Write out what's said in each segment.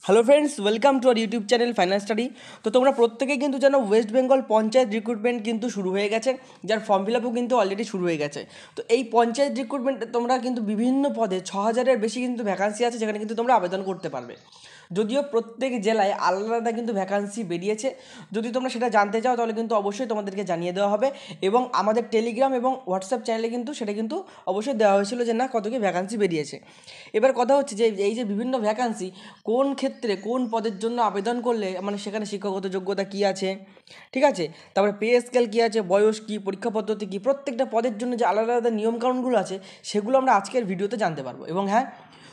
Hello friends, welcome to our YouTube channel finance study. তো তোমরা প্রত্যেকেই কিন্তু জানো ওয়েস্ট বেঙ্গল পঞ্চায়েত রিক্রুটমেন্ট কিন্তু শুরু হয়ে গেছে, যার ফর্ম ফিল আপও কিন্তু অলরেডি শুরু হয়ে গেছে। তো এই পঞ্চায়েত রিক্রুটমেন্টে তোমরা কিন্তু বিভিন্ন পদে 6,000-এর বেশি কিন্তু ভ্যাকান্সি আছে, যেখানে কিন্তু তোমরা আবেদন করতে পারবে। যদিও প্রত্যেক জেলায় আলাদা আলাদা কিন্তু ভ্যাকান্সি বেরিয়েছে। যদি তোমরা সেটা জানতে চাও তাহলে কিন্তু অবশ্যই তোমাদেরকে জানিয়ে দেওয়া হবে, এবং আমাদের টেলিগ্রাম এবং হোয়াটসঅ্যাপ চ্যানেলে কিন্তু সেটা কিন্তু অবশ্যই দেওয়া হয়েছিল যে না কত কি ভ্যাকান্সি বেরিয়েছে। এবার কথা হচ্ছে যে এই যে বিভিন্ন ভ্যাকান্সি কোন ক্ষেত্রে কোন পদের জন্য আবেদন করলে মানে সেখানে শিক্ষাগত যোগ্যতা কী আছে, ঠিক আছে, তারপরে পে স্কেল কী আছে, বয়স কী, পরীক্ষা পদ্ধতি কী, প্রত্যেকটা পদের জন্য যে আলাদা আলাদা নিয়মকানুনগুলো আছে সেগুলো আমরা আজকের ভিডিওতে জানতে পারবো। এবং হ্যাঁ,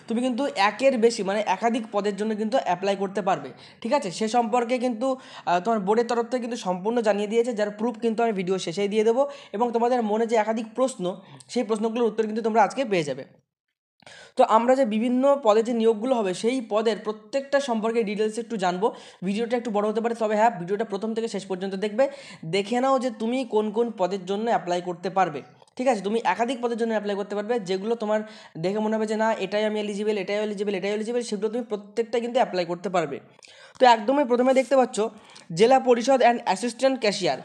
তুমি কিন্তু একের বেশি মানে একাধিক পদের জন্য কিন্তু অ্যাপ্লাই করতে পারবে, ঠিক আছে। সে সম্পর্কে কিন্তু তোমার বোর্ডের তরফ থেকে কিন্তু সম্পূর্ণ জানিয়ে দিয়েছে, যার প্রুফ কিন্তু আমি ভিডিও শেষেই দিয়ে দেবো। এবং তোমাদের মনে যে একাধিক প্রশ্ন, সেই প্রশ্নগুলোর উত্তর কিন্তু তোমরা আজকে পেয়ে যাবে। তো আমরা যে বিভিন্ন পদে যে নিয়োগগুলো হবে সেই পদের প্রত্যেকটা সম্পর্কে ডিটেলস একটু জানবো। ভিডিওটা একটু বড় হতে পারে, তবে হ্যাঁ, ভিডিওটা প্রথম থেকে শেষ পর্যন্ত দেখবে, দেখে নাও যে তুমি কোন কোন পদের জন্য অ্যাপ্লাই করতে পারবে। ঠিক আছে, তুমি একাধিক পদের জন্য অ্যাপ্লাই করতে পারবে, যেগুলো তোমার দেখে মনে হবে যে না এটাই আমি এলিজিবল, এটাই এলিজিবল, এটাই এলিজিবল, সেগুলো তুমি প্রত্যেকটা কিন্তু অ্যাপ্লাই করতে পারবে। তো একদমই প্রথমে দেখতে পাচ্ছ জেলা পরিষদ অ্যান্ড অ্যাসিস্ট্যান্ট ক্যাশিয়ার,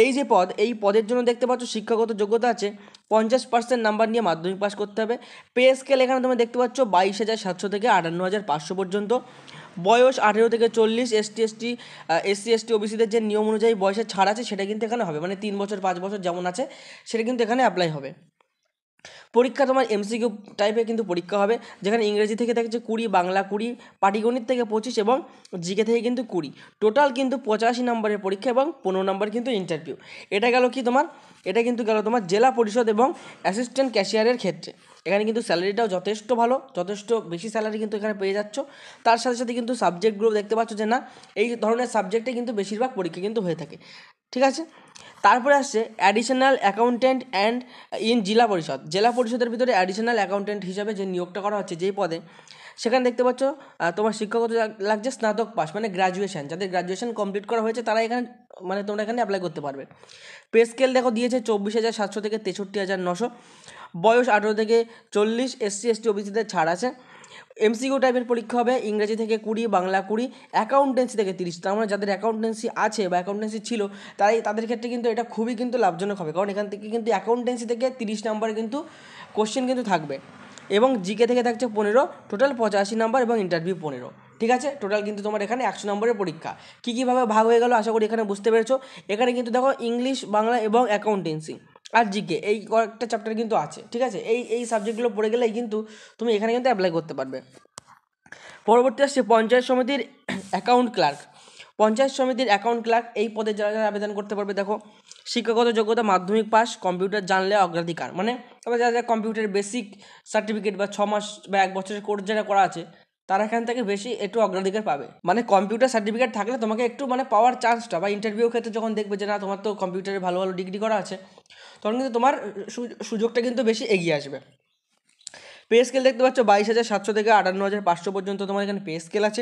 এই যে পদ, এই পদের জন্য দেখতে পাচ্ছ শিক্ষাগত যোগ্যতা আছে 50% নাম্বার নিয়ে মাধ্যমিক পাস করতে হবে। পে স্কেল এখানে তোমরা দেখতে পাচ্ছ 22,700 থেকে 58,500 পর্যন্ত। বয়স 18 থেকে 40, এসসি এসটি ওবিসিদের যে নিয়ম অনুযায়ী বয়সের ছাড় আছে সেটা কিন্তু এখানে হবে, মানে 3 বছর 5 বছর যেমন আছে সেটা কিন্তু এখানে অ্যাপ্লাই হবে। পরীক্ষা তোমার এমসিকিউ টাইপের কিন্তু পরীক্ষা হবে, যেখানে ইংরেজি থেকে থাকছে 20, বাংলা 20, পাটিগণিত থেকে 25 এবং জিকে থেকে কিন্তু 20। টোটাল কিন্তু 85 নম্বরের পরীক্ষা এবং 15 নম্বর কিন্তু ইন্টারভিউ। এটা গেল কি তোমার, এটা কিন্তু গেল তোমার জেলা পরিষদ এবং অ্যাসিস্ট্যান্ট ক্যাশিয়ারের ক্ষেত্রে। এখানে কিন্তু স্যালারিটাও যথেষ্ট ভালো, যথেষ্ট বেশি স্যালারি কিন্তু এখানে পেয়ে যাচ্ছ। তার সাথে সাথে কিন্তু সাবজেক্টগুলো দেখতে পাচ্ছ যে না এই ধরনের সাবজেক্টে কিন্তু বেশিরভাগ পরীক্ষা কিন্তু হয়ে থাকে, ঠিক আছে। তারপরে আসছে অ্যাডিশনাল অ্যাকাউন্ট্যান্ট অ্যান্ড ইন জেলা পরিষদ। জেলা পরিষদের ভিতরে অ্যাডিশনাল অ্যাকাউন্ট্যান্ট হিসাবে যে নিয়োগটা করা হচ্ছে যেই পদে, সেখানে দেখতে পাচ্ছ তোমার শিক্ষাগত লাগছে স্নাতক পাস, মানে গ্র্যাজুয়েশন। যাদের গ্র্যাজুয়েশন কমপ্লিট করা হয়েছে তারা এখানে মানে তোমরা এখানে অ্যাপ্লাই করতে পারবে। পে স্কেল দেখো দিয়েছে 24,700 থেকে 63,900। বয়স 18 থেকে 40, এসসি ওবিসিদের ছাড় আছে। এমসিকিউ টাইপের পরীক্ষা হবে, ইংরেজি থেকে 20, বাংলা 20, অ্যাকাউন্টেন্সি থেকে 30। তার মানে যাদের অ্যাকাউন্টেন্সি আছে বা অ্যাকাউন্টেন্সি ছিল তাদের ক্ষেত্রে কিন্তু এটা খুবই কিন্তু লাভজনক হবে, কারণ এখান থেকে কিন্তু অ্যাকাউন্টেন্সি থেকে 30 নাম্বার কিন্তু কোশ্চেন কিন্তু থাকবে। এবং জিকে থেকে থাকছে 15, টোটাল 85 নাম্বার এবং ইন্টারভিউ 15। ঠিক আছে, টোটাল কিন্তু তোমার এখানে 100 নম্বরের পরীক্ষা। কী কীভাবে ভাগ হয়ে গেল আশা করি এখানে বুঝতে পেরেছো। এখানে কিন্তু দেখো ইংলিশ, বাংলা এবং অ্যাকাউন্টেন্সি আর জিকে এই কয়েকটা চ্যাপ্টার কিন্তু আছে, ঠিক আছে। এই সাবজেক্টগুলো পড়ে গেলেই কিন্তু তুমি এখানে কিন্তু অ্যাপ্লাই করতে পারবে। পরবর্তী আসছে পঞ্চায়েত সমিতির অ্যাকাউন্ট ক্লার্ক। পঞ্চায়েত সমিতির অ্যাকাউন্ট ক্লার্ক এই পদে যারা যারা আবেদন করতে পারবে দেখো, শিক্ষাগত যোগ্যতা মাধ্যমিক পাস, কম্পিউটার জানলে অগ্রাধিকার, মানে তবে যারা যারা কম্পিউটার বেসিক সার্টিফিকেট বা 6 মাস বা 1 বছরের কোর্স যারা করা আছে তারা এখান থেকে বেশি একটু অগ্রাধিকার পাবে। মানে কম্পিউটার সার্টিফিকেট থাকলে তোমাকে একটু মানে পাওয়ার চান্সটা, বা ইন্টারভিউ ক্ষেত্রে যখন দেখবে যে না তোমার তো কম্পিউটারে ভালো ভালো ডিগ্রি করা আছে, তখন কিন্তু তোমার সুযোগটা কিন্তু বেশি এগিয়ে আসবে। পে স্কেল দেখতে পাচ্ছ 22,700 থেকে 58,500 পর্যন্ত তোমার এখানে পে স্কেল আছে।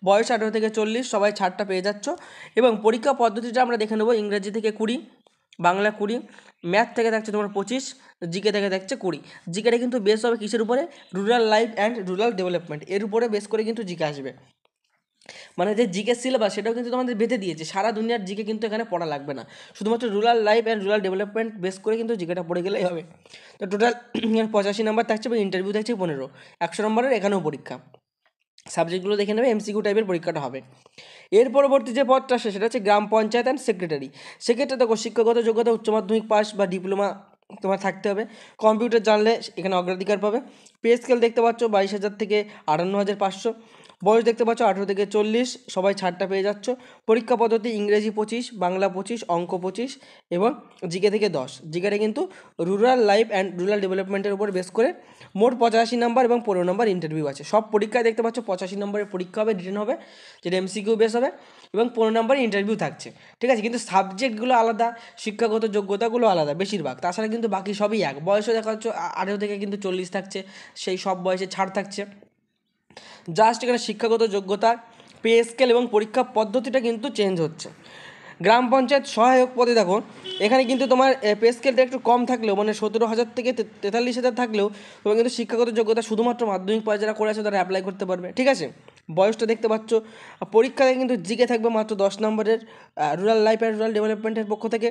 বয়স 18 থেকে 40, সবাই ছাড়টা পেয়ে যাচ্ছ। এবং পরীক্ষা পদ্ধতিটা আমরা দেখে নেবো, ইংরেজি থেকে 20, বাংলা 20, ম্যাথ থেকে থাকছে তোমার 25, জিকে থেকে থাকছে 20। জিকেটা কিন্তু বেস হবে কিসের উপরে, rural life and rural development, এর উপরে বেস করে কিন্তু জিকে আসবে। মানে যে জিকে সিলেবাস সেটাও কিন্তু তোমাদের বেঁধে দিয়েছে, সারা দুনিয়ার জিকে কিন্তু এখানে পড়া লাগবে না, শুধুমাত্র rural life and rural development base করে কিন্তু জিকেটা পড়ে গেলেই হবে। তো টোটাল 85 নাম্বার থাকছে এবং ইন্টারভিউ থাকছে 15, 100 নম্বরের এখানেও পরীক্ষা। সাবজেক্টগুলো দেখে নেবে, এমসিকিউ টাইপের পরীক্ষাটা হবে। এর পরবর্তী যে পদটা আসে সেটা হচ্ছে গ্রাম পঞ্চায়েত অ্যান্ড সেক্রেটারি। সেক্ষেত্রে দেখো শিক্ষাগত যোগ্যতা উচ্চ মাধ্যমিক পাস বা ডিপ্লোমা তোমার থাকতে হবে, কম্পিউটার জানলে এখানে অগ্রাধিকার পাবে। পে স্কেল দেখতে পাচ্ছ 22,000 থেকে 58,500। বয়স দেখতে পাচ্ছ 18 থেকে 40, সবাই ছাড়টা পেয়ে যাচ্ছ। পরীক্ষা পদ্ধতি ইংরেজি 25, বাংলা 25, অঙ্ক 25 এবং জিকে থেকে 10। জিকেটা কিন্তু রুরাল লাইফ অ্যান্ড রুরাল ডেভেলপমেন্টের উপর বেস করে মোট 85 নাম্বার এবং 15 নম্বর ইন্টারভিউ আছে। সব পরীক্ষায় দেখতে পাচ্ছ 85 নম্বরের পরীক্ষা হবে, রিটেন হবে, যেটা এমসিকিউ বেস হবে, এবং 15 নম্বর ইন্টারভিউ থাকছে, ঠিক আছে। কিন্তু সাবজেক্টগুলো আলাদা, শিক্ষাগত যোগ্যতাগুলো আলাদা বেশিরভাগ, তাছাড়া কিন্তু বাকি সবই এক। বয়সও দেখা যাচ্ছে 18 থেকে কিন্তু 40 থাকছে, সেই সব বয়সে ছাড় থাকছে। জাস্ট এখানে শিক্ষাগত যোগ্যতা, পে স্কেল এবং পরীক্ষা পদ্ধতিটা কিন্তু চেঞ্জ হচ্ছে। গ্রাম পঞ্চায়েত সহায়ক পদে দেখো এখানে কিন্তু তোমার পে স্কেলটা একটু কম থাকলেও, মানে 17,000 থেকে 43,000 থাকলেও তোমার কিন্তু শিক্ষাগত যোগ্যতা শুধুমাত্র মাধ্যমিক পাস যারা করে আছে তারা অ্যাপ্লাই করতে পারবে, ঠিক আছে। বয়সটা দেখতে পাচ্ছ। পরীক্ষাতে কিন্তু জিকে থাকবে মাত্র 10 নম্বরের, রুরাল লাইফ অ্যান্ড রুরাল ডেভেলপমেন্টের পক্ষ থেকে।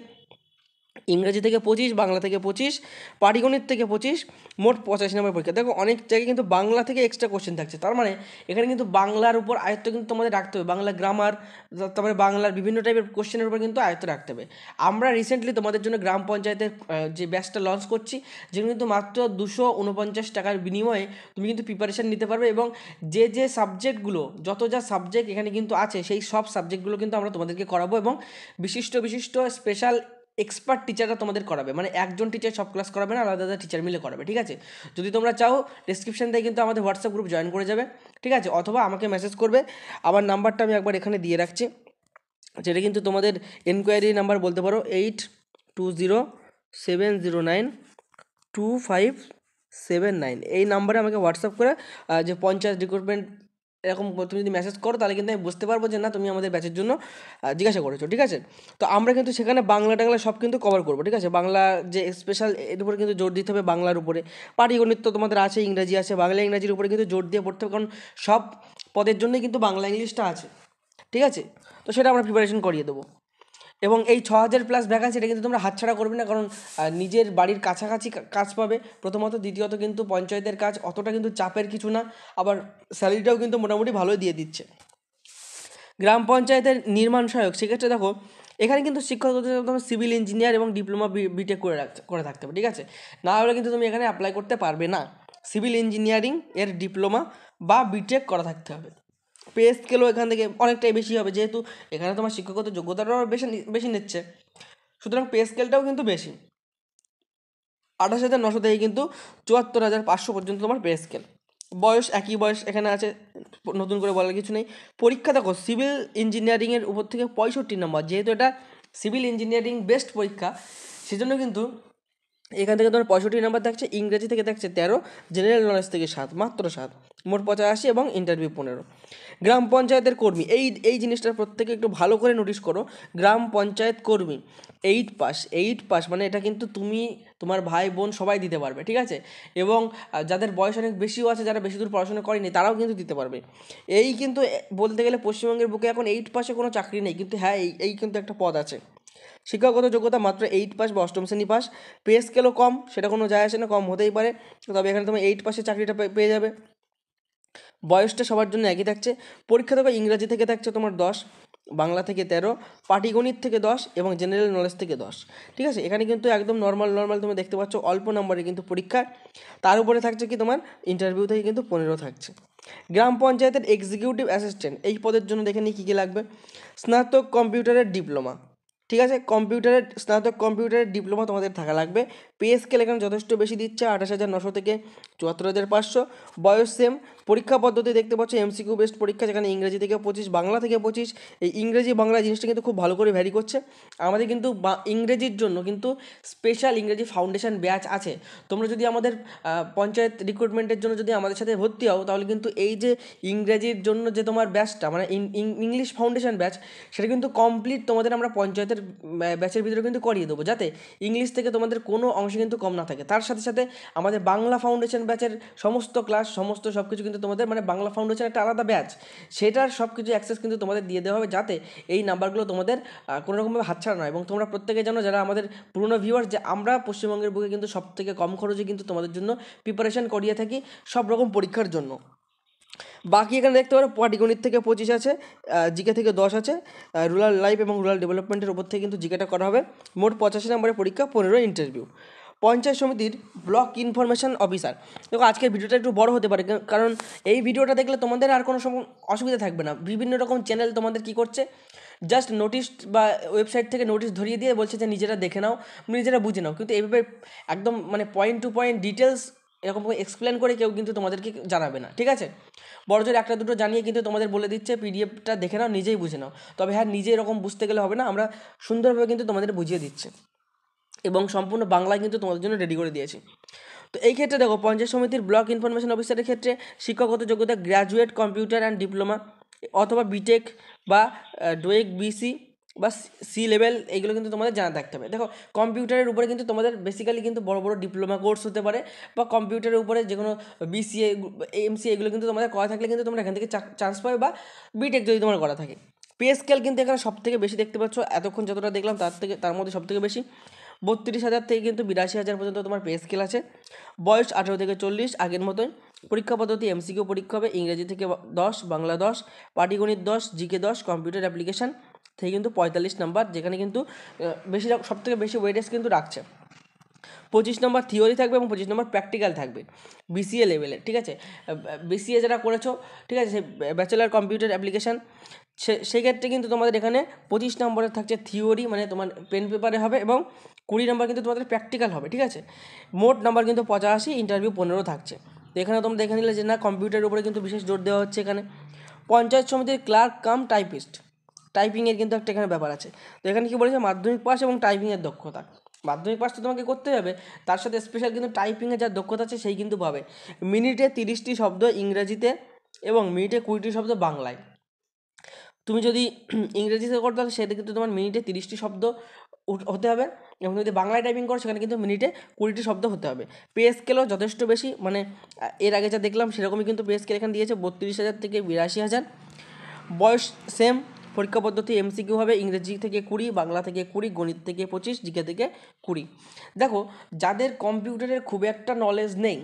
ইংরেজি থেকে 25, বাংলা থেকে 25, পাটিগণিত থেকে 25, মোট 85 নম্বর পরীক্ষা। দেখো অনেক জায়গায় কিন্তু বাংলা থেকে এক্সট্রা কোশ্চেন থাকছে, তার মানে এখানে কিন্তু বাংলার উপর আয়ত্ত কিন্তু তোমাদের রাখতে হবে, বাংলা গ্রামার, তারপরে বাংলার বিভিন্ন টাইপের কোশ্চেনের উপর কিন্তু আয়ত্ত রাখতে হবে। আমরা রিসেন্টলি তোমাদের জন্য গ্রাম পঞ্চায়েতের যে ব্যাচটা লঞ্চ করছি, যেগুলো কিন্তু মাত্র 249 টাকার বিনিময়ে তুমি কিন্তু প্রিপারেশান নিতে পারবে, এবং যে সাবজেক্টগুলো, যত যা সাবজেক্ট এখানে কিন্তু আছে, সেই সব সাবজেক্টগুলো কিন্তু আমরা তোমাদেরকে করাবো, এবং বিশিষ্ট স্পেশাল এক্সপার্ট টিচাররা তোমাদের করাবে। মানে একজন টিচার সব ক্লাস করাবে না, আলাদা আলাদা টিচার মিলে করাবে, ঠিক আছে? যদি তোমরা চাও ডিসক্রিপশন থেকে কিন্তু আমাদের হোয়াটসঅ্যাপ গ্রুপ জয়েন করে যাবে, ঠিক আছে? অথবা আমাকে মেসেজ করবে, আমার নাম্বারটা আমি একবার এখানে দিয়ে রাখছি, যেটা কিন্তু তোমাদের এনকোয়ারি নাম্বার বলতে পারো, 8207092579। এই নাম্বারে আমাকে হোয়াটসঅ্যাপ করে যে পঞ্চায়েত রিক্রুটমেন্ট এরকম তুমি যদি মেসেজ করো, তাহলে কিন্তু আমি বুঝতে পারবো যে না, তুমি আমাদের ব্যাচের জন্য জিজ্ঞাসা করেছো, ঠিক আছে? তো আমরা কিন্তু সেখানে বাংলা টাংলা সব কিন্তু কভার করবো, ঠিক আছে? বাংলা যে স্পেশাল এর উপরে কিন্তু জোর দিতে হবে, বাংলার উপরে। পাটিগণিত তো তোমাদের আছে, ইংরাজি আছে, বাংলা ইংরাজির উপরে কিন্তু জোর দিয়ে পড়তে হবে, কারণ সব পদের জন্যই কিন্তু বাংলা ইংলিশটা আছে, ঠিক আছে? তো সেটা আমরা প্রিপারেশন করিয়ে দেবো। এবং এই 6000+ ভ্যাকান্সি, এটা কিন্তু তোমরা হাতছাড়া করবে না, কারণ নিজের বাড়ির কাছাকাছি কাজ পাবে প্রথমত, দ্বিতীয়ত কিন্তু পঞ্চায়েতের কাজ অতটা কিন্তু চাপের কিছু না, আবার স্যালারিটাও কিন্তু মোটামুটি ভালোই দিয়ে দিচ্ছে। গ্রাম পঞ্চায়েতের নির্মাণ সহায়ক, সেক্ষেত্রে দেখো এখানে কিন্তু শিক্ষকতা তোমার সিভিল ইঞ্জিনিয়ার এবং ডিপ্লোমা বিটেক করে থাকতে হবে, ঠিক আছে? না হলে কিন্তু তুমি এখানে অ্যাপ্লাই করতে পারবে না। সিভিল ইঞ্জিনিয়ারিং এর ডিপ্লোমা বা বিটেক করা থাকতে হবে। পে স্কেলও এখান থেকে অনেকটাই বেশি হবে, যেহেতু এখানে তোমার শিক্ষাগত যোগ্যতাটাও বেশি নিচ্ছে, সুতরাং পে স্কেলটাও কিন্তু বেশি। 28,900 থেকে কিন্তু 74,500 পর্যন্ত তোমার পে স্কেল। বয়স একই বয়স এখানে আছে, নতুন করে বলার কিছু নেই। পরীক্ষা দেখো, সিভিল ইঞ্জিনিয়ারিংয়ের উপর থেকে 65 নম্বর, যেহেতু এটা সিভিল ইঞ্জিনিয়ারিং বেস্ট পরীক্ষা, সেজন্য কিন্তু এখান থেকে তোমার 65 নাম্বার থাকছে। ইংরেজি থেকে থাকছে 13, জেনারেল নলেজ থেকে 7, মাত্র 7, মোট 85, এবং ইন্টারভিউ 15। গ্রাম পঞ্চায়েতের কর্মী, এই জিনিসটা প্রত্যেকে একটু ভালো করে নোটিশ করো। গ্রাম পঞ্চায়েত কর্মী 8 পাস, মানে এটা কিন্তু তুমি, তোমার ভাই বোন সবাই দিতে পারবে, ঠিক আছে? এবং যাদের বয়স অনেক বেশিও আছে, যারা বেশি দূর পড়াশোনা করেনি, তারাও কিন্তু দিতে পারবে। এই কিন্তু বলতে গেলে পশ্চিমবঙ্গের বুকে এখন 8 পাসে কোনো চাকরি নেই, কিন্তু হ্যাঁ, এই কিন্তু একটা পদ আছে। শিক্ষাগত যোগ্যতা মাত্র 8 পাস বা অষ্টম শ্রেণী পাস। পে স্কেলও কম, সেটা কোনো যায় আসে না, কম হতেই পারে, তবে এখানে তুমি 8 পাসে চাকরিটা পেয়ে যাবে। বয়সটা সবার জন্য একই থাকছে। পরীক্ষা দেবে ইংরাজি থেকে থাকছে তোমার 10, বাংলা থেকে 13, পাটিগণিত থেকে 10, এবং জেনারেল নলেজ থেকে 10, ঠিক আছে? এখানে কিন্তু একদম নর্মাল তুমি দেখতে পাচ্ছ, অল্প নম্বরে কিন্তু পরীক্ষা। তার উপরে থাকছে কি তোমার ইন্টারভিউ থেকে কিন্তু 15 থাকছে। গ্রাম পঞ্চায়েতের এক্সিকিউটিভ অ্যাসিস্ট্যান্ট, এই পদের জন্য দেখে নিই কী কী লাগবে। স্নাতক কম্পিউটারের ডিপ্লোমা, ঠিক আছে? স্নাতক কম্পিউটারের ডিপ্লোমা তোমাদের থাকা লাগবে। পে স্কেল এখানে যথেষ্ট বেশি দিচ্ছে, 28,900 থেকে 74,500। বয়স সেম। পরীক্ষা পদ্ধতি দেখতে পাচ্ছ, এমসিকিউ বেস্ট পরীক্ষা, যেখানে ইংরেজি থেকে 25, বাংলা থেকে 25। এই ইংরেজি বাংলা জিনিসটা কিন্তু খুব ভালো করে ভ্যারি করছে। আমাদের কিন্তু ইংরেজির জন্য কিন্তু স্পেশাল ইংরেজি ফাউন্ডেশন ব্যাচ আছে। তোমরা যদি আমাদের পঞ্চায়েত রিক্রুটমেন্টের জন্য যদি আমাদের সাথে ভর্তি হও, তাহলে কিন্তু এই যে ইংরেজির জন্য যে তোমার ব্যাচটা, মানে ইংলিশ ফাউন্ডেশন ব্যাচ, সেটা কিন্তু কমপ্লিট তোমাদের আমরা পঞ্চায়েতের ব্যাচের ভিতরে কিন্তু করিয়ে দেবো, যাতে ইংলিশ থেকে তোমাদের কোনো অংশ কিন্তু কম না থাকে। তার সাথে সাথে আমাদের বাংলা ফাউন্ডেশন ব্যাচের সমস্ত ক্লাস, সব কিছু কিন্তু তোমাদের, মানে বাংলা ফাউন্ডেশন একটা আলাদা ব্যাচ, সেটার সব কিছু অ্যাক্সেস কিন্তু তোমাদের দিয়ে দেওয়া হবে, যাতে এই নাম্বারগুলো তোমাদের কোনো রকমভাবে হাতছাড়া নয়। এবং তোমরা প্রত্যেকে জানো, যারা আমাদের পুরনো ভিউয়ার্স, যে আমরা পশ্চিমবঙ্গের বুকে কিন্তু সবথেকে কম খরচে কিন্তু তোমাদের জন্য প্রিপারেশন করিয়ে থাকি সব রকম পরীক্ষার জন্য। বাকি এখানে দেখতে পারো, পাটিগণিত থেকে 25 আছে, জিকে থেকে 10 আছে, রুরাল লাইফ এবং রুরাল ডেভেলপমেন্টের উপর থেকে কিন্তু জিকেটা করা হবে। মোট 85 নম্বরের পরীক্ষা, 15 ইন্টারভিউ। পঞ্চায়েত সমিতির ব্লক ইনফরমেশন অফিসার, দেখো আজকের ভিডিওটা একটু বড় হতে পারে, কারণ এই ভিডিওটা দেখলে তোমাদের আর কোনো অসুবিধা থাকবে না। বিভিন্ন রকম চ্যানেল তোমাদের কী করছে, জাস্ট নোটিশ বা ওয়েবসাইট থেকে নোটিশ ধরিয়ে দিয়ে বলছে যে নিজেরা দেখে নাও, নিজেরা বুঝে নাও, কিন্তু এইভাবে একদম মানে পয়েন্ট টু পয়েন্ট ডিটেলস এরকম এক্সপ্লেন করে কেউ কিন্তু তোমাদেরকে জানাবে না, ঠিক আছে? বড়জোর একটা দুটো জানিয়ে কিন্তু তোমাদের বলে দিচ্ছে পিডিএফটা দেখে নাও, নিজেই বুঝে নাও। তবে হ্যাঁ, নিজে এরকম বুঝতে গেলে হবে না, আমরা সুন্দরভাবে কিন্তু তোমাদের বুঝিয়ে দিচ্ছি, এবং সম্পূর্ণ বাংলায় কিন্তু তোমাদের জন্য রেডি করে দিয়েছি। তো এই ক্ষেত্রে দেখো, পঞ্চায়েত সমিতির ব্লক ইনফরমেশন অফিসারের ক্ষেত্রে শিক্ষাগত যোগ্যতা গ্র্যাজুয়েট কম্পিউটার অ্যান্ড ডিপ্লোমা, অথবা বিটেক বা ডোয়েক বিসি, বা সি লেভেল, এইগুলো কিন্তু তোমাদের জানা থাকতে হবে। দেখো কম্পিউটারের উপরে কিন্তু তোমাদের বেসিক্যালি কিন্তু বড় বড় ডিপ্লোমা কোর্স হতে পারে, বা কম্পিউটারের উপরে যে কোনো বিসিএ, এমসিএ, এগুলো কিন্তু তোমাদের করা থাকলে কিন্তু তোমরা এখান থেকে চান্স পাবে, বা বিটেক যদি তোমার করা থাকে। পে স্কেল কিন্তু এখানে সব থেকে বেশি দেখতে পাচ্ছ, এতক্ষণ যতটা দেখলাম তার মধ্যে সব থেকে বেশি 32,000 থেকে কিন্তু 82,000 পর্যন্ত তোমার পে স্কেল আছে। বয়স 18 থেকে 40, আগের মতোই। পরীক্ষা পদ্ধতি এমসিকিউ পরীক্ষা হবে, ইংরেজি থেকে 10, বাংলা 10, পাটিগণিত 10, জিকে 10, কম্পিউটার অ্যাপ্লিকেশান থেকে কিন্তু 45 নাম্বার, যেখানে কিন্তু সব থেকে বেশি ওয়েটেজ কিন্তু রাখছে। 25 নম্বর থিওরি থাকবে এবং 25 নম্বর প্র্যাকটিক্যাল থাকবে বিসিএ লেভেলে, ঠিক আছে। বিসিএ যারা করেছো, ঠিক আছে, সেই ব্যাচেলার কম্পিউটার অ্যাপ্লিকেশান, সেই ক্ষেত্রে কিন্তু তোমাদের এখানে 25 নম্বরের থাকছে থিওরি, মানে তোমার পেন পেপারে হবে, এবং 20 নম্বর কিন্তু তোমাদের প্র্যাকটিক্যাল হবে, ঠিক আছে। মোট নাম্বার কিন্তু 85, ইন্টারভিউ 15 থাকছে। তো এখানে তোমরা দেখে নিলে যে না, কম্পিউটারের উপরে কিন্তু বিশেষ জোর দেওয়া হচ্ছে এখানে। পঞ্চায়েত সমিতির ক্লার্ক কাম টাইপিস্ট, টাইপিংয়ের কিন্তু একটা এখানে ব্যাপার আছে। তো এখানে কী বলেছে, মাধ্যমিক পাস এবং টাইপিংয়ের দক্ষতা। মাধ্যমিক পাস তো তোমাকে করতে হবে, তার সাথে স্পেশাল কিন্তু টাইপিংয়ে যার দক্ষতা আছে সেই কিন্তু পাবে। মিনিটে 30টি শব্দ ইংরেজিতে এবং মিনিটে 20টি শব্দ বাংলায়। তুমি যদি ইংরেজিতে করো তাহলে সেটা কিন্তু তোমার মিনিটে 30টি শব্দ হতে হবে, এবং যদি বাংলায় টাইপিং করো সেখানে কিন্তু মিনিটে 20টি শব্দ হতে হবে। পে স্কেলও যথেষ্ট বেশি, মানে এর আগে যা দেখলাম সেরকমই কিন্তু পে স্কেল এখানে দিয়েছে 32,000 থেকে 82,000। বয়স সেম, পরীক্ষা পদ্ধতি এমসিকিউ হবে, ইংরেজি থেকে 20, বাংলা থেকে 20, গণিত থেকে 25, জিকে থেকে 20। দেখো যাদের কম্পিউটারের খুব একটা নলেজ নেই,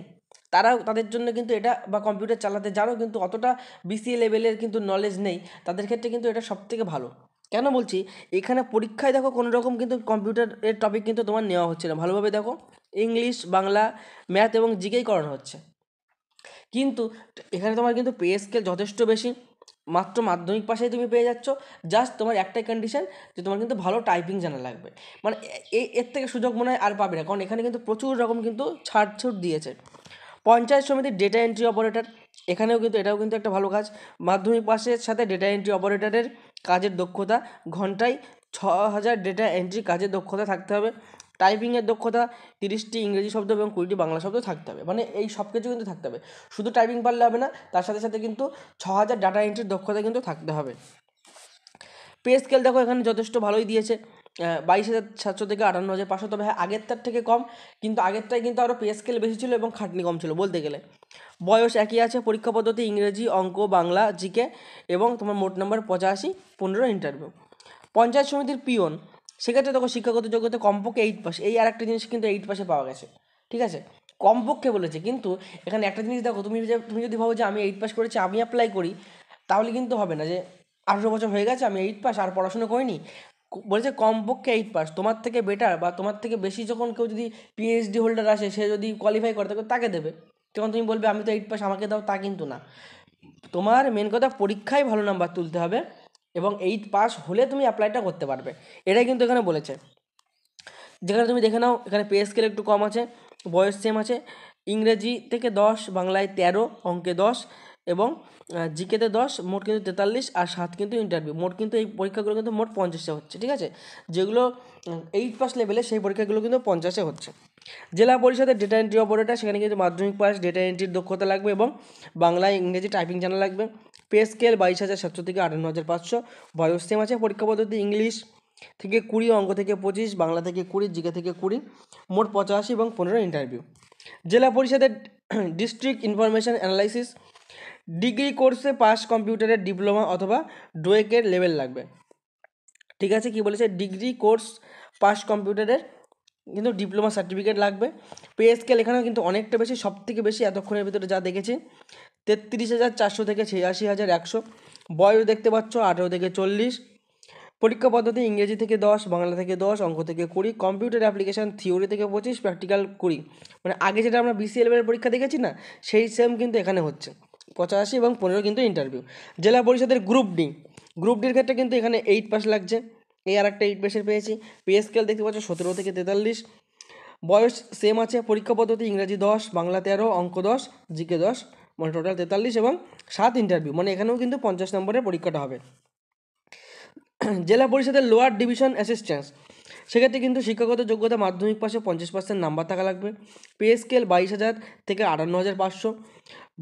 তাদের জন্য কিন্তু এটা, বা কম্পিউটার চালাতে জানো কিন্তু অতটা বিসিএ লেভেলের কিন্তু নলেজ নেই, তাদের ক্ষেত্রে কিন্তু এটা সবথেকে ভালো। কেন বলছি, এখানে পরীক্ষায় দেখো কোনো রকম কিন্তু কম্পিউটারের টপিক কিন্তু তোমার নেওয়া হচ্ছে না, ভালোভাবে দেখো ইংলিশ, বাংলা, ম্যাথ এবং জিকেই করানো হচ্ছে। কিন্তু এখানে তোমার কিন্তু পে স্কেল যথেষ্ট বেশি, মাত্র মাধ্যমিক পাশেই তুমি পেয়ে যাচ্ছ। জাস্ট তোমার একটাই কন্ডিশন, যে তোমার কিন্তু ভালো টাইপিং জানা লাগবে, মানে এর থেকে সুযোগ মনে হয় আর পাবে না, কারণ এখানে কিন্তু প্রচুর রকম কিন্তু ছাড় দিয়েছে। পঞ্চায়েত সমিতির ডেটা এন্ট্রি অপারেটর, এখানেও কিন্তু এটাও কিন্তু একটা ভালো কাজ। মাধ্যমিক পাশের সাথে ডেটা এন্ট্রি অপারেটরের কাজের দক্ষতা, ঘন্টায় 6,000 ডেটা এন্ট্রি কাজের দক্ষতা থাকতে হবে। টাইপিংয়ের দক্ষতা 30টি ইংরেজি শব্দ এবং 20টি বাংলা শব্দ থাকতে হবে, মানে এই সব কিছু কিন্তু থাকতে হবে। শুধু টাইপিং পারলে হবে না, তার সাথে সাথে কিন্তু 6,000 ডাটা এন্ট্রির দক্ষতা কিন্তু থাকতে হবে। পে স্কেল দেখো এখানে যথেষ্ট ভালোই দিয়েছে, 22,700 থেকে 58,500, তবে হ্যাঁ আগেরটার থেকে কম, কিন্তু আগেরটায় কিন্তু আরও পে স্কেল বেশি ছিল এবং খাটনি কম ছিল বলতে গেলে। বয়স একই আছে, পরীক্ষা পদ্ধতি ইংরেজি, অঙ্ক, বাংলা, জিকে, এবং তোমার মোট নাম্বার 85, 15 ইন্টারভিউ। পঞ্চায়েত সমিতির পিওন, সেক্ষেত্রে দেখো শিক্ষাগত যোগ্যতা কমপক্ষে 8 পাস, এই আর একটা জিনিস কিন্তু 8 পাসে পাওয়া গেছে, ঠিক আছে, কমপক্ষে বলেছে। কিন্তু এখানে একটা জিনিস দেখো, তুমি যদি ভাবো যে আমি 8 পাস করেছি, আমি অ্যাপ্লাই করি, তাহলে কিন্তু হবে না, যে 18 বছর হয়ে গেছে, আমি 8 পাস আর পড়াশোনা করিনি। বলেছে কমপক্ষে 8 পাস, তোমার থেকে বেটার বা তোমার থেকে বেশি যখন কেউ যদি পিএইচডি হোল্ডার আসে, সে যদি কোয়ালিফাই করে তাকে দেবে, তখন তুমি বলবে আমি তো 8 পাস, আমাকে দাও, তা কিন্তু না। তোমার মেন কথা পরীক্ষায় ভালো নাম্বার তুলতে হবে, এবং 8 পাস হলে তুমি অ্যাপ্লাইটা করতে পারবে, এটাই কিন্তু এখানে বলেছে। যেখানে তুমি দেখে নাও, এখানে পে স্কেল একটু কম আছে, বয়স সেম আছে, ইংরেজি থেকে 10, বাংলায় 13, অঙ্কে 10, এবং জিকেতে 10, মোট কিন্তু 43, আর 7 কিন্তু ইন্টারভিউ। মোট কিন্তু এই পরীক্ষাগুলো কিন্তু মোট 50-এ হচ্ছে, ঠিক আছে। যেগুলো 8 পাস লেভেলে, সেই পরীক্ষাগুলো কিন্তু 50-এ হচ্ছে। জেলা পরিষদের ডেটা এন্ট্রি অপারেটর, সেখানে কিন্তু মাধ্যমিক পাস, ডেটা এন্ট্রির দক্ষতা লাগবে, এবং বাংলায় ইংরেজি টাইপিং জানা লাগবে। পে স্কেল 22,700 থেকে 58,500, বয়স সেম আছে, পরীক্ষা পদ্ধতি ইংলিশ থেকে 20, অঙ্ক থেকে 25, বাংলা থেকে 20, জিকে থেকে 20, মোট 85 এবং 15 ইন্টারভিউ। জেলা পরিষদের ডিস্ট্রিক্ট ইনফরমেশন অ্যানালাইসিস, ডিগ্রি কোর্সে পাস কম্পিউটারের ডিপ্লোমা অথবা ডোয়েকের লেভেল লাগবে, ঠিক আছে। কি বলেছে, ডিগ্রি কোর্স পাস কম্পিউটারের কিন্তু ডিপ্লোমা সার্টিফিকেট লাগবে। পে স্কেল এখানেও কিন্তু অনেকটা বেশি, সব থেকে বেশি এতক্ষণের ভিতরে যা দেখেছি, 33,400 থেকে 86,100। বয়স দেখতে পাচ্ছ 18 থেকে 40। পরীক্ষা পদ্ধতি ইংরেজি থেকে 10, বাংলা থেকে 10, অঙ্ক থেকে 20, কম্পিউটার অ্যাপ্লিকেশান থিওরি থেকে 25, প্র্যাকটিক্যাল 20। মানে আগে যেটা আমরা বিসিএ লেভেলের পরীক্ষা দেখেছি না, সেই সেম কিন্তু এখানে হচ্ছে, 85 এবং 15 কিন্তু ইন্টারভিউ। জেলা পরিষদের গ্রুপ ডির ক্ষেত্রে কিন্তু এখানে 8 পাস লাগছে, এই আর একটা 8 পাসের পেয়েছি। পে স্কেল দেখতে পাচ্ছ 17 থেকে 43। বয়স সেম আছে, পরীক্ষা পদ্ধতি ইংরাজি 10, বাংলা 13, অঙ্ক 10, জিকে 10, মানে টোটাল 43, এবং 7 ইন্টারভিউ, মানে এখানেও কিন্তু 50 নম্বরের পরীক্ষাটা হবে। জেলা পরিষদের লোয়ার ডিভিশন অ্যাসিস্ট্যান্স, সেক্ষেত্রে কিন্তু শিক্ষাগত যোগ্যতা মাধ্যমিক পাশে 50% নাম্বার থাকা লাগবে। পে স্কেল 22,000 থেকে 58,500।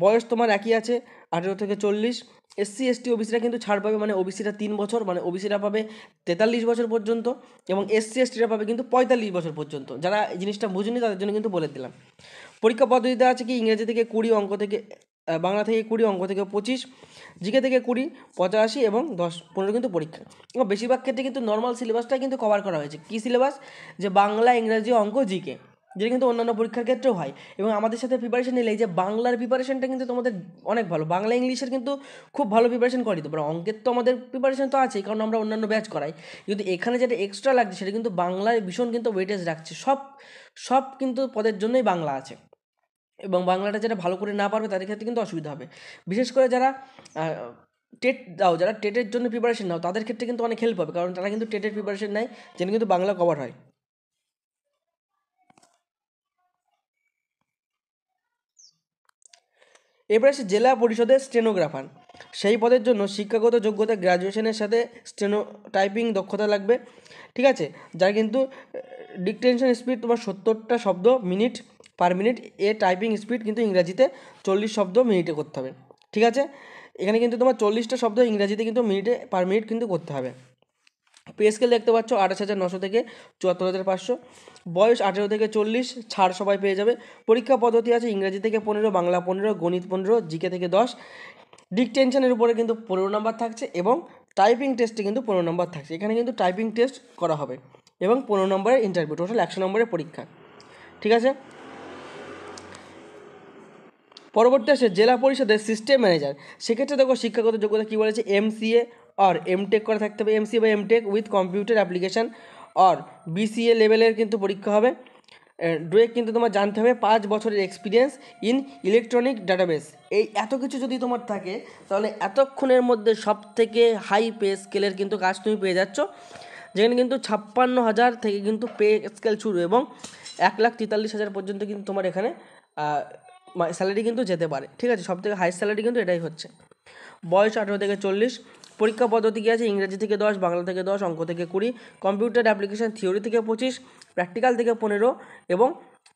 বয়স তোমার একই আছে, 18 থেকে 40। SC ST ওবিসিরা কিন্তু ছাড় পাবে, মানে ওবিসিরা 3 বছর, মানে ওবিসিরা পাবে 43 বছর পর্যন্ত, এবং SC STরা পাবে কিন্তু 45 বছর পর্যন্ত। যারা এই জিনিসটা বুঝেনি তাদের জন্য কিন্তু বলে দিলাম। পরীক্ষা পদ্ধতিতে আছে কি, ইংরেজি থেকে 20, অঙ্ক থেকে বাংলা থেকে 20, অঙ্ক থেকে 25, জিকে থেকে 20, 85 এবং 10, 15 কিন্তু পরীক্ষা। এবং বেশিরভাগ ক্ষেত্রে কিন্তু নর্মাল সিলেবাসটাই কিন্তু কভার করা হয়েছে। কী সিলেবাস? যে বাংলা, ইংরাজি, অঙ্ক, জিকে, যেটা কিন্তু অন্যান্য পরীক্ষার ক্ষেত্রেও হয়। এবং আমাদের সাথে প্রিপারেশন নিলে এই যে বাংলার প্রিপারেশনটা কিন্তু তোমাদের অনেক ভালো, বাংলা ইংলিশের কিন্তু খুব ভালো প্রিপারেশন করি তো, অঙ্কের তো আমাদের প্রিপারেশন তো আছেই, কারণ আমরা অন্যান্য ব্যাচ করাই, কিন্তু এখানে যেটা এক্সট্রা লাগছে সেটা কিন্তু বাংলায় ভীষণ কিন্তু ওয়েটেজ রাখছে। সব কিন্তু পদের জন্যই বাংলা আছে, এবং বাংলাটা যেটা ভালো করে না পারবে তাদের ক্ষেত্রে কিন্তু অসুবিধা হবে। বিশেষ করে যারা টেট দাও, যারা টেটের জন্য প্রিপারেশন নাও, তাদের ক্ষেত্রে কিন্তু অনেক হেল্প হবে, কারণ তারা কিন্তু টেটের প্রিপারেশন নেয়, যেটা কিন্তু বাংলা কভার হয়। এরপরে আসে জেলা পরিষদের স্টেনোগ্রাফার। সেই পদের জন্য শিক্ষাগত যোগ্যতা গ্র্যাজুয়েশনের সাথে স্টেনো টাইপিং দক্ষতা লাগবে, ঠিক আছে। যার কিন্তু ডিকটেনশন স্পিড তোমার 70টা শব্দ minute per minute, typing speed কিন্তু ইংরাজিতে 40 শব্দ মিনিটে করতে হবে, ঠিক আছে। এখানে কিন্তু তোমার 40টা শব্দ ইংরাজিতে কিন্তু পার মিনিট কিন্তু করতে হবে। পে স্কেল দেখতে পাচ্ছ 28,900 থেকে 74,500, বয়স 18 থেকে 40, ছাড় সবাই পেয়ে যাবে। পরীক্ষা পদ্ধতি আছে ইংরাজি থেকে 15, বাংলা 15, গণিত 15, জিকে থেকে 10, ডিকটেনশনের উপরে কিন্তু 15 নম্বর থাকছে, এবং টাইপিং টেস্টে কিন্তু 15 নম্বর থাকছে। এখানে কিন্তু টাইপিং টেস্ট করা হবে এবং 15 নম্বরের ইন্টারভিউ, টোটাল 100 নম্বরের পরীক্ষা, ঠিক আছে। পরবর্তী আসে জেলা পরিষদের সিস্টেম ম্যানেজার। সেক্ষেত্রে দেখো শিক্ষাগত যোগ্যতা কী বলেছে, MCA আর এমটেক করা থাকতে হবে, MCA বা এমটেক উইথ কম্পিউটার অ্যাপ্লিকেশান আর BCA লেভেলের কিন্তু পরীক্ষা হবে। ডুয়েক কিন্তু তোমার জানতে হবে 5 বছরের এক্সপিরিয়েন্স ইন ইলেকট্রনিক ডাটাবেস। এই এত কিছু যদি তোমার থাকে, তাহলে এতক্ষণের মধ্যে সব থেকে হাই পে স্কেলের কিন্তু কাজ তুমি পেয়ে যাচ্ছ, যেখানে কিন্তু 56,000 থেকে কিন্তু পে স্কেল শুরু, এবং 1,43,000 পর্যন্ত কিন্তু তোমার এখানে স্যালারি কিন্তু যেতে পারে, ঠিক আছে। সব থেকে হাই স্যালারি কিন্তু এটাই হচ্ছে। বয়স 18 থেকে 40, পরীক্ষা পদ্ধতি কী আছে, ইংরেজি থেকে 10, বাংলা থেকে 10, অঙ্ক থেকে 20, কম্পিউটার অ্যাপ্লিকেশান থিওরি থেকে 25, প্র্যাকটিক্যাল থেকে 15, এবং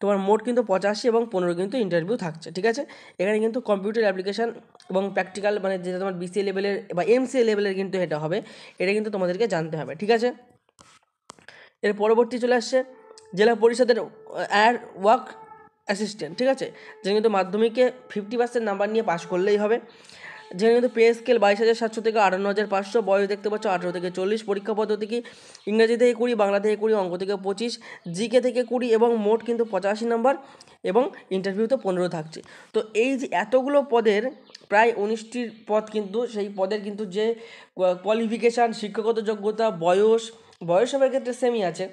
তোমার মোট কিন্তু 85 এবং 15 কিন্তু ইন্টারভিউ থাকছে, ঠিক আছে। এখানে কিন্তু কম্পিউটার অ্যাপ্লিকেশান এবং প্র্যাকটিক্যাল, মানে যেটা তোমার BCA লেভেলের বা MCA লেভেলের কিন্তু এটা হবে, এটা কিন্তু তোমাদেরকে জানতে হবে, ঠিক আছে। এর পরবর্তী চলে আসছে জেলা পরিষদের ওয়ার্ক অ্যাসিস্ট্যান্ট, ঠিক আছে। যেখানে কিন্তু মাধ্যমিকে 50% নাম্বার নিয়ে পাস করলেই হবে। যেখানে কিন্তু পে স্কেল 22,700 থেকে 58,500, বয়স দেখতে পাচ্ছ 18 থেকে 40, পরীক্ষা পদ্ধতি কি, ইংরেজি থেকে 20, বাংলা থেকে 20, অঙ্ক থেকে 25, জিকে থেকে 20, এবং মোট কিন্তু 85 নম্বর, এবং ইন্টারভিউতে 15 থাকছে। তো এই যে এতগুলো পদের প্রায় 19টি পদ, কিন্তু সেই পদের কিন্তু যে কোয়ালিফিকেশান, শিক্ষাগত যোগ্যতা, বয়সের ক্ষেত্রে সেমই আছে,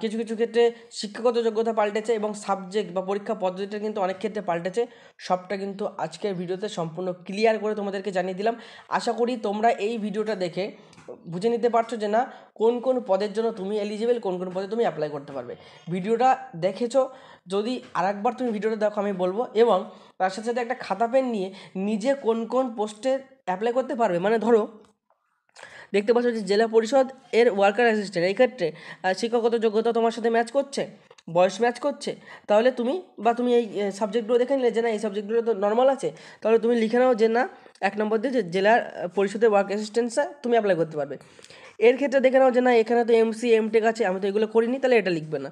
কিছু কিছু ক্ষেত্রে শিক্ষাগত যোগ্যতা পাল্টেছে, এবং সাবজেক্ট বা পরীক্ষা পদ্ধতিটা কিন্তু অনেক ক্ষেত্রে পাল্টেছে। সবটা কিন্তু আজকের ভিডিওতে সম্পূর্ণ ক্লিয়ার করে তোমাদেরকে জানিয়ে দিলাম। আশা করি তোমরা এই ভিডিওটা দেখে বুঝে নিতে পারছো যে না, কোন কোন পদের জন্য তুমি এলিজিবল, কোন কোন পদে তুমি অ্যাপ্লাই করতে পারবে। ভিডিওটা দেখেছো, যদি আরেকবার তুমি ভিডিওটা দেখো আমি বলবো, এবং তার সাথে সাথে একটা খাতা পেন নিয়ে নিজে কোন কোন পোস্টে অ্যাপ্লাই করতে পারবে। মানে ধরো দেখতে পাচ্ছ যে জেলা পরিষদ এর ওয়ার্কার অ্যাসিস্ট্যান্ট, এই ক্ষেত্রে শিক্ষাগত যোগ্যতা তোমার সাথে ম্যাচ করছে, বয়স ম্যাচ করছে, তাহলে তুমি এই সাবজেক্টগুলো দেখে নিলে যে না এই সাবজেক্টগুলো তো নর্মাল আছে, তাহলে তুমি লিখে নাও যে না 1 নম্বর দিয়ে যে জেলা পরিষদের ওয়ার্ক অ্যাসিস্ট্যান্টসে তুমি অ্যাপ্লাই করতে পারবে। এর ক্ষেত্রে দেখে নাও যে না এখানে তো MCA এমটেক আছে, আমি তো এগুলো করিনি, তাহলে এটা লিখবে না।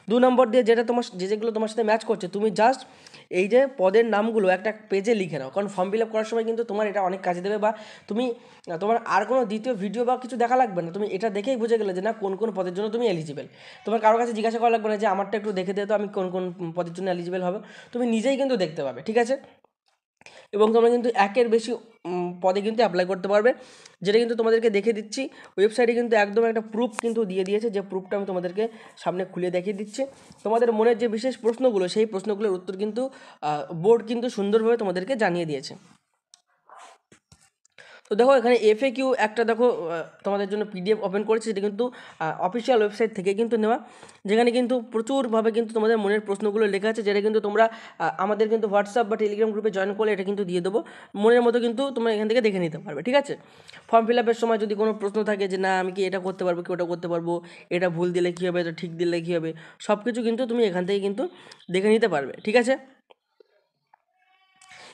2 নম্বর দিয়ে যেটা তোমার যেগুলো তোমার সাথে ম্যাচ করছে, তুমি জাস্ট এই যে পদের নামগুলো একটা পেজে লিখে নাও, কারণ ফর্ম ফিল আপ করার সময় কিন্তু তোমার এটা অনেক কাজে দেবে, বা তুমি তোমার আর কোনো দ্বিতীয় ভিডিও বা কিছু দেখা লাগবে না, তুমি এটা দেখেই বুঝে গেলে যে না কোন কোন পদের জন্য তুমি এলিজিবল। তোমার কারোর কাছে জিজ্ঞাসা করা লাগবে না যে আমারটা একটু দেখে দে তো আমি কোন কোন পদের জন্য এলিজিবল হবে, তুমি নিজেই কিন্তু দেখতে পাবে, ঠিক আছে। এবং তোমরা কিন্তু 1-এর বেশি পদে কিন্তু অ্যাপ্লাই করতে পারবে, যেটা কিন্তু তোমাদেরকে দেখে দিচ্ছি। ওয়েবসাইটে কিন্তু একদম একটা প্রুফ কিন্তু দিয়ে দিয়েছে, যে প্রুফটা আমি তোমাদেরকে সামনে খুলে দেখিয়ে দিচ্ছি। তোমাদের মনের যে বিশেষ প্রশ্নগুলো, সেই প্রশ্নগুলোর উত্তর কিন্তু বোর্ড কিন্তু সুন্দরভাবে তোমাদেরকে জানিয়ে দিয়েছে। তো দেখো এখানে FAQ একটা দেখো তোমাদের জন্য PDF ওপেন করেছি, যেটা কিন্তু অফিসিয়াল ওয়েবসাইট থেকে কিন্তু নেওয়া, যেখানে কিন্তু প্রচুরভাবে কিন্তু তোমাদের মনের প্রশ্নগুলো লেখা আছে, যেটা কিন্তু তোমরা আমাদের কিন্তু হোয়াটসঅ্যাপ বা টেলিগ্রাম গ্রুপে জয়েন করলে এটা কিন্তু দিয়ে দেবো, মনের মতো কিন্তু তোমরা এখান থেকে দেখে নিতে পারবে, ঠিক আছে। ফর্ম ফিল আপের সময় যদি কোনো প্রশ্ন থাকে যে না আমি কি এটা করতে পারবো কি ওটা করতে পারবো, এটা ভুল দিলে কী হবে, এটা ঠিক দিলে কী হবে, সব কিছু কিন্তু তুমি এখান থেকে কিন্তু দেখে নিতে পারবে, ঠিক আছে।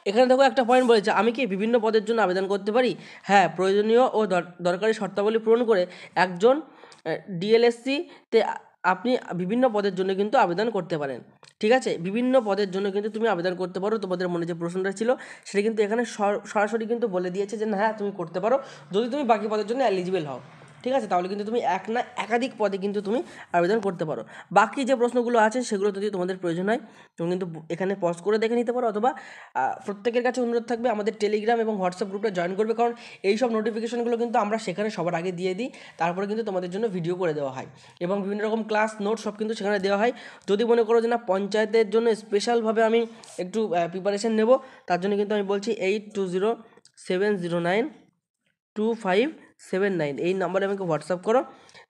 এখানে দেখো একটা পয়েন্ট বলেছে, আমি কি বিভিন্ন পদের জন্য আবেদন করতে পারি? হ্যাঁ, প্রয়োজনীয় ও দরকারি শর্তাবলী পূরণ করে একজন ডিএলএসসি-তে আপনি বিভিন্ন পদের জন্য কিন্তু আবেদন করতে পারেন। ঠিক আছে, বিভিন্ন পদের জন্য কিন্তু তুমি আবেদন করতে পারো। তোমাদের মনে যে প্রশ্নটা ছিল সেটা কিন্তু এখানে সরাসরি কিন্তু বলে দিয়েছে যে না, হ্যাঁ তুমি করতে পারো যদি তুমি বাকি পদের জন্য এলিজিবল হও। ঠিক আছে, তাহলে কিন্তু তুমি এক না একাধিক পদে কিন্তু তুমি আবেদন করতে পারো। বাকি যে প্রশ্নগুলো আছে সেগুলো যদি তোমাদের প্রয়োজন হয় তুমি কিন্তু এখানে পজ করে দেখে নিতে পারো, অথবা প্রত্যেকের কাছে অনুরোধ থাকবে আমাদের টেলিগ্রাম এবং হোয়াটসঅ্যাপ গ্রুপে জয়েন করবে, কারণ এই সব নোটিফিকেশনগুলো কিন্তু আমরা সেখানে সবার আগে দিয়ে দিই, তারপরে কিন্তু তোমাদের জন্য ভিডিও করে দেওয়া হয় এবং বিভিন্ন রকম ক্লাস নোট সব কিন্তু সেখানে দেওয়া হয়। যদি মনে করো যে না পঞ্চায়েতের জন্য স্পেশালভাবে আমি একটু প্রিপারেশন নেব, তার জন্য কিন্তু আমি বলছি 8207092579 এই নাম্বারে আমাকে হোয়াটসঅ্যাপ করো,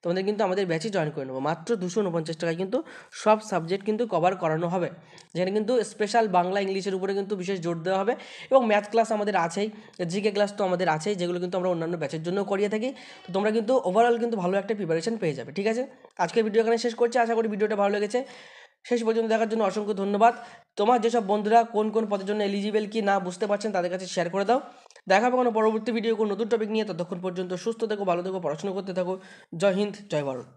তোমাদের কিন্তু আমাদের ব্যাচে জয়েন করে নেবো। মাত্র 249 টাকায় কিন্তু সব সাবজেক্ট কিন্তু কভার করানো হবে, যেখানে কিন্তু স্পেশাল বাংলা ইংলিশের উপরে কিন্তু বিশেষ জোর দেওয়া হবে এবং ম্যাথ ক্লাস আমাদের আছেই, জিকে ক্লাস তো আমাদের আছেই, যেগুলো কিন্তু আমরা অন্যান্য ব্যাচের জন্য করিয়ে থাকি। তো তোমরা কিন্তু ওভারঅল কিন্তু ভালো একটা প্রিপারেশন পেয়ে যাবে। ঠিক আছে, আজকের ভিডিও এখানে শেষ করছি, আশা করি ভিডিওটা ভালো লেগেছে। শেষ পর্যন্ত দেখার জন্য অসংখ্য ধন্যবাদ। তোমার যেসব বন্ধুরা কোন কোন পদের জন্য এলিজিবল কি না বুঝতে পারছেন তাদের কাছে শেয়ার করে দাও। দেখা হবে কোনো পরবর্তী ভিডিও কোনো নতুন টপিক নিয়ে। ততক্ষণ পর্যন্ত সুস্থ থেকো, ভালো থেকো, পড়াশোনা করতে থাকো। জয় হিন্দ, জয় ভারত।